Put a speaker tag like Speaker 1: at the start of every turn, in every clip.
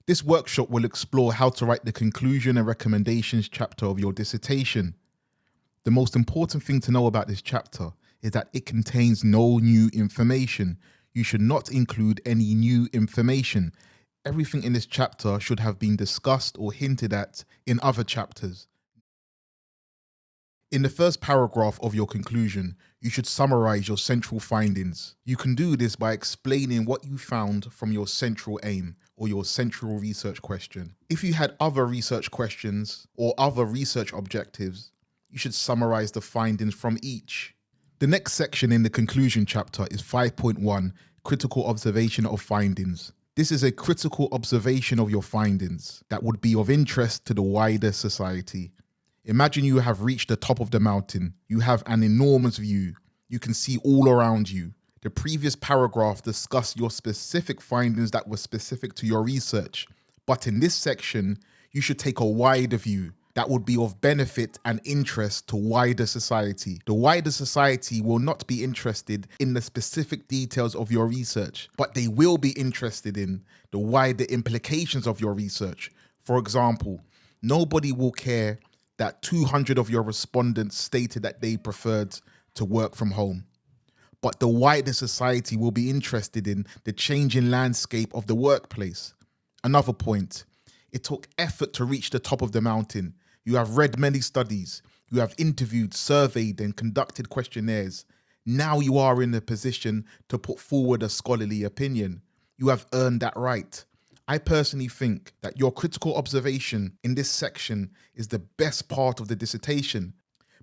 Speaker 1: This workshop will explore how to write the conclusion and recommendations chapter of your dissertation. The most important thing to know about this chapter is that it contains no new information. You should not include any new information. Everything in this chapter should have been discussed or hinted at in other chapters. In the first paragraph of your conclusion, you should summarize your central findings. You can do this by explaining what you found from your central aim or your central research question. If you had other research questions or other research objectives, you should summarize the findings from each. The next section in the conclusion chapter is 5.1, Critical Observation of Findings. This is a critical observation of your findings that would be of interest to the wider society. Imagine you have reached the top of the mountain. You have an enormous view. You can see all around you. The previous paragraph discussed your specific findings that were specific to your research. But in this section, you should take a wider view that would be of benefit and interest to wider society. The wider society will not be interested in the specific details of your research, but they will be interested in the wider implications of your research. For example, nobody will care that 200 of your respondents stated that they preferred to work from home. But the wider society will be interested in the changing landscape of the workplace. Another point, it took effort to reach the top of the mountain. You have read many studies. You have interviewed, surveyed, and conducted questionnaires. Now you are in a position to put forward a scholarly opinion. You have earned that right. I personally think that your critical observation in this section is the best part of the dissertation.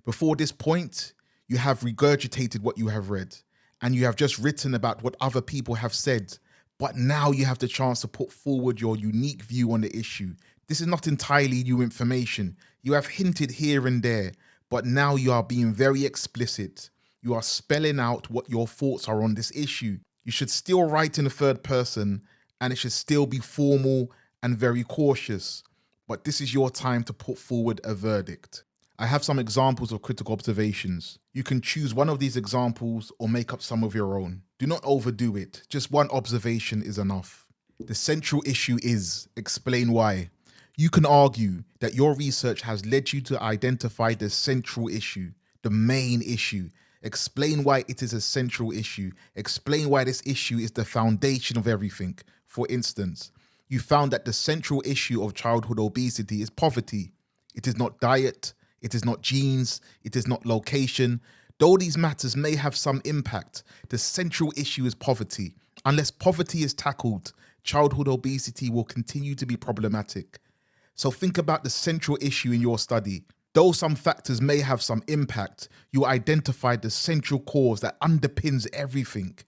Speaker 1: Before this point, you have regurgitated what you have read, and you have just written about what other people have said. But now you have the chance to put forward your unique view on the issue. This is not entirely new information. You have hinted here and there, but now you are being very explicit. You are spelling out what your thoughts are on this issue. You should still write in the third person, and it should still be formal and very cautious. But this is your time to put forward a verdict. I have some examples of critical observations. You can choose one of these examples or make up some of your own. Do not overdo it. Just one observation is enough. The central issue is, explain why. You can argue that your research has led you to identify the central issue, the main issue. Explain why it is a central issue. Explain why this issue is the foundation of everything. For instance, you found that the central issue of childhood obesity is poverty. It is not diet, it is not genes, it is not location. Though these matters may have some impact, the central issue is poverty. Unless poverty is tackled, childhood obesity will continue to be problematic. So think about the central issue in your study. Though some factors may have some impact, you identified the central cause that underpins everything.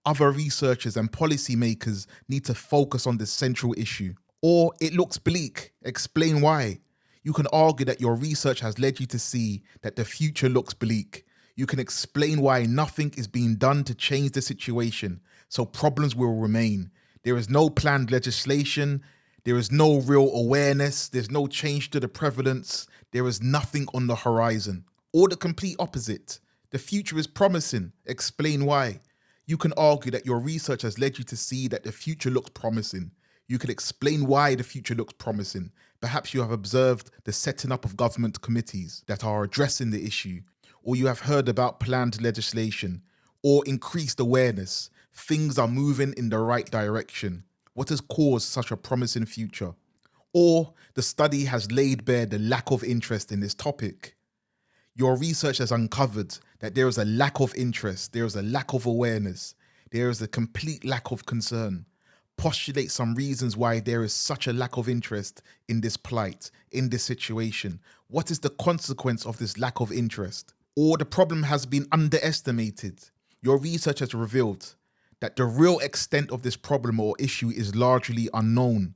Speaker 1: Other researchers and policymakers need to focus on the central issue. Or it looks bleak. Explain why. You can argue that your research has led you to see that the future looks bleak. You can explain why nothing is being done to change the situation, so problems will remain. There is no planned legislation. There is no real awareness. There's no change to the prevalence. There is nothing on the horizon. Or the complete opposite. The future is promising. Explain why. You can argue that your research has led you to see that the future looks promising. You can explain why the future looks promising. Perhaps you have observed the setting up of government committees that are addressing the issue, or you have heard about planned legislation, or increased awareness. Things are moving in the right direction. What has caused such a promising future? Or the study has laid bare the lack of interest in this topic. Your research has uncovered that there is a lack of interest, there is a lack of awareness, there is a complete lack of concern. Postulate some reasons why there is such a lack of interest in this plight, in this situation. What is the consequence of this lack of interest? Or the problem has been underestimated. Your research has revealed that the real extent of this problem or issue is largely unknown.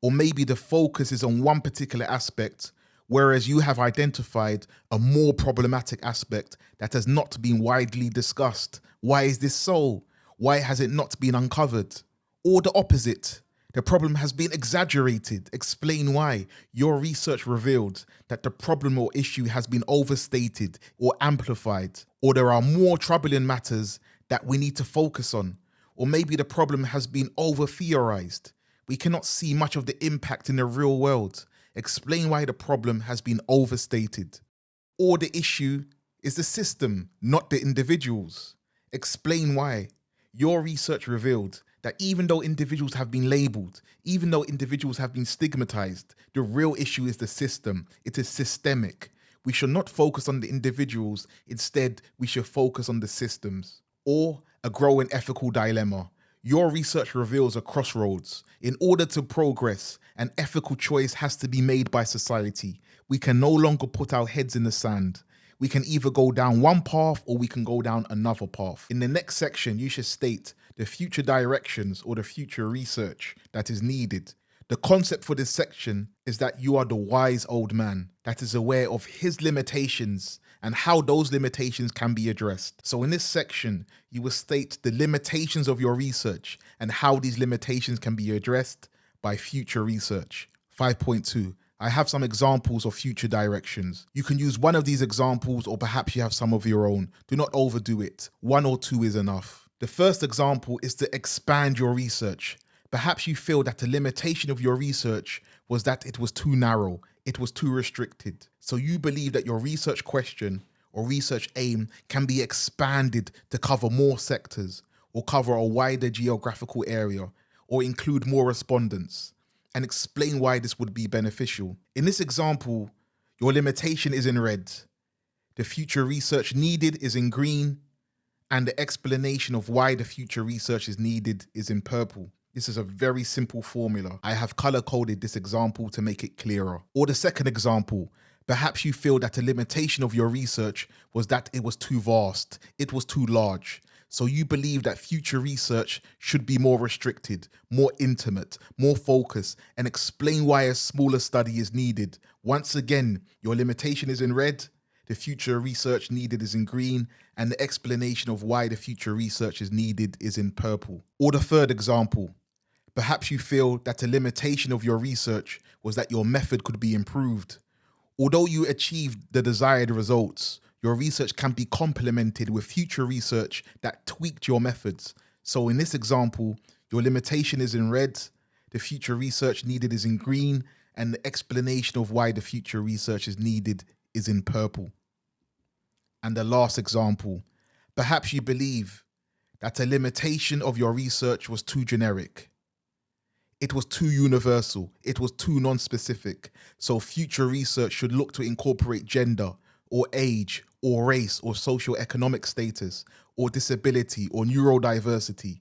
Speaker 1: Or maybe the focus is on one particular aspect, whereas you have identified a more problematic aspect that has not been widely discussed. Why is this so? Why has it not been uncovered? Or the opposite, the problem has been exaggerated. Explain why. Your research revealed that the problem or issue has been overstated or amplified, or there are more troubling matters that we need to focus on. Or maybe the problem has been over-theorized. We cannot see much of the impact in the real world. Explain why the problem has been overstated. Or the issue is the system, not the individuals. Explain why. Your research revealed that even though individuals have been labeled, even though individuals have been stigmatized, the real issue is the system. It is systemic. We should not focus on the individuals. Instead, we should focus on the systems. Or a growing ethical dilemma. Your research reveals a crossroads. In order to progress, an ethical choice has to be made by society. We can no longer put our heads in the sand. We can either go down one path or we can go down another path. In the next section, you should state the future directions or the future research that is needed. The concept for this section is that you are the wise old man that is aware of his limitations and how those limitations can be addressed. So in this section, you will state the limitations of your research and how these limitations can be addressed by future research. 5.2. I have some examples of future directions. You can use one of these examples or perhaps you have some of your own. Do not overdo it. 1 or 2 is enough. The first example is to expand your research. Perhaps you feel that the limitation of your research was that it was too narrow, it was too restricted. So you believe that your research question or research aim can be expanded to cover more sectors or cover a wider geographical area or include more respondents, and explain why this would be beneficial. In this example, your limitation is in red, the future research needed is in green, and the explanation of why the future research is needed is in purple. This is a very simple formula. I have color-coded this example to make it clearer. Or the second example, perhaps you feel that the limitation of your research was that it was too vast, it was too large. So you believe that future research should be more restricted, more intimate, more focused, and explain why a smaller study is needed. Once again, your limitation is in red, the future research needed is in green, and the explanation of why the future research is needed is in purple. Or the third example, perhaps you feel that the limitation of your research was that your method could be improved. Although you achieved the desired results, your research can be complemented with future research that tweaked your methods. So in this example, your limitation is in red, the future research needed is in green, and the explanation of why the future research is needed is in purple. And the last example, perhaps you believe that a limitation of your research was too generic. It was too universal, it was too non-specific, so future research should look to incorporate gender, or age, or race, or socio-economic status, or disability, or neurodiversity.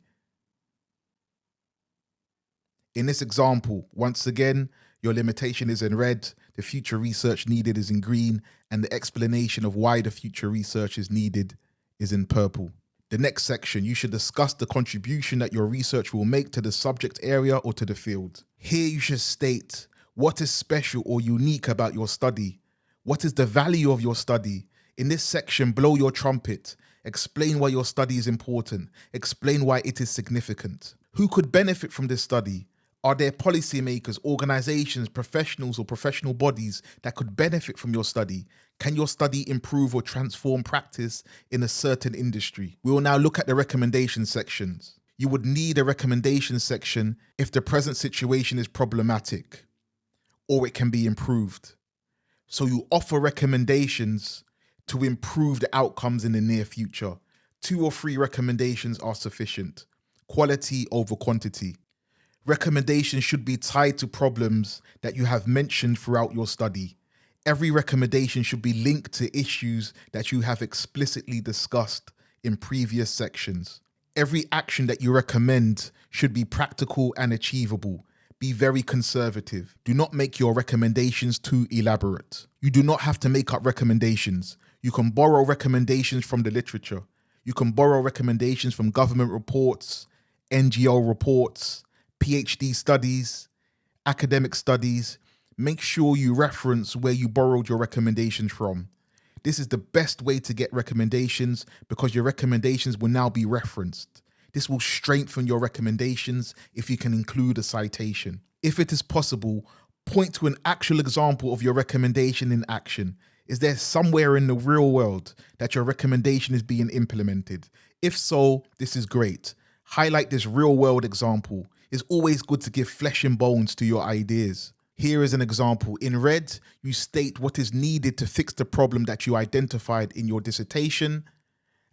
Speaker 1: In this example, once again, your limitation is in red, the future research needed is in green, and the explanation of why the future research is needed is in purple. The next section, you should discuss the contribution that your research will make to the subject area or to the field. Here you should state what is special or unique about your study. What is the value of your study? In this section, blow your trumpet. Explain why your study is important. Explain why it is significant. Who could benefit from this study? Are there policymakers, organizations, professionals, or professional bodies that could benefit from your study? Can your study improve or transform practice in a certain industry? We will now look at the recommendation sections. You would need a recommendation section if the present situation is problematic or it can be improved. So you offer recommendations to improve the outcomes in the near future. 2 or 3 recommendations are sufficient. Quality over quantity. Recommendations should be tied to problems that you have mentioned throughout your study. Every recommendation should be linked to issues that you have explicitly discussed in previous sections. Every action that you recommend should be practical and achievable. Be very conservative. Do not make your recommendations too elaborate. You do not have to make up recommendations. You can borrow recommendations from the literature. You can borrow recommendations from government reports, NGO reports, PhD studies, academic studies. Make sure you reference where you borrowed your recommendations from. This is the best way to get recommendations because your recommendations will now be referenced. This will strengthen your recommendations if you can include a citation. If it is possible, point to an actual example of your recommendation in action. Is there somewhere in the real world that your recommendation is being implemented? If so, this is great. Highlight this real world example. It's always good to give flesh and bones to your ideas. Here is an example. In red, you state what is needed to fix the problem that you identified in your dissertation.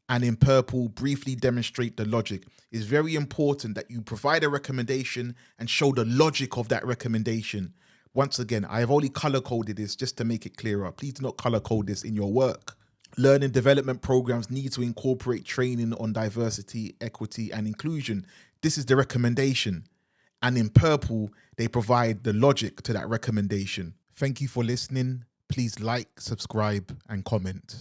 Speaker 1: And in purple, briefly demonstrate the logic. It's very important that you provide a recommendation and show the logic of that recommendation. Once again, I have only color coded this just to make it clearer. Please do not color code this in your work. Learning development programs need to incorporate training on diversity, equity, and inclusion. This is the recommendation. And in purple, they provide the logic to that recommendation. Thank you for listening. Please like, subscribe, and comment.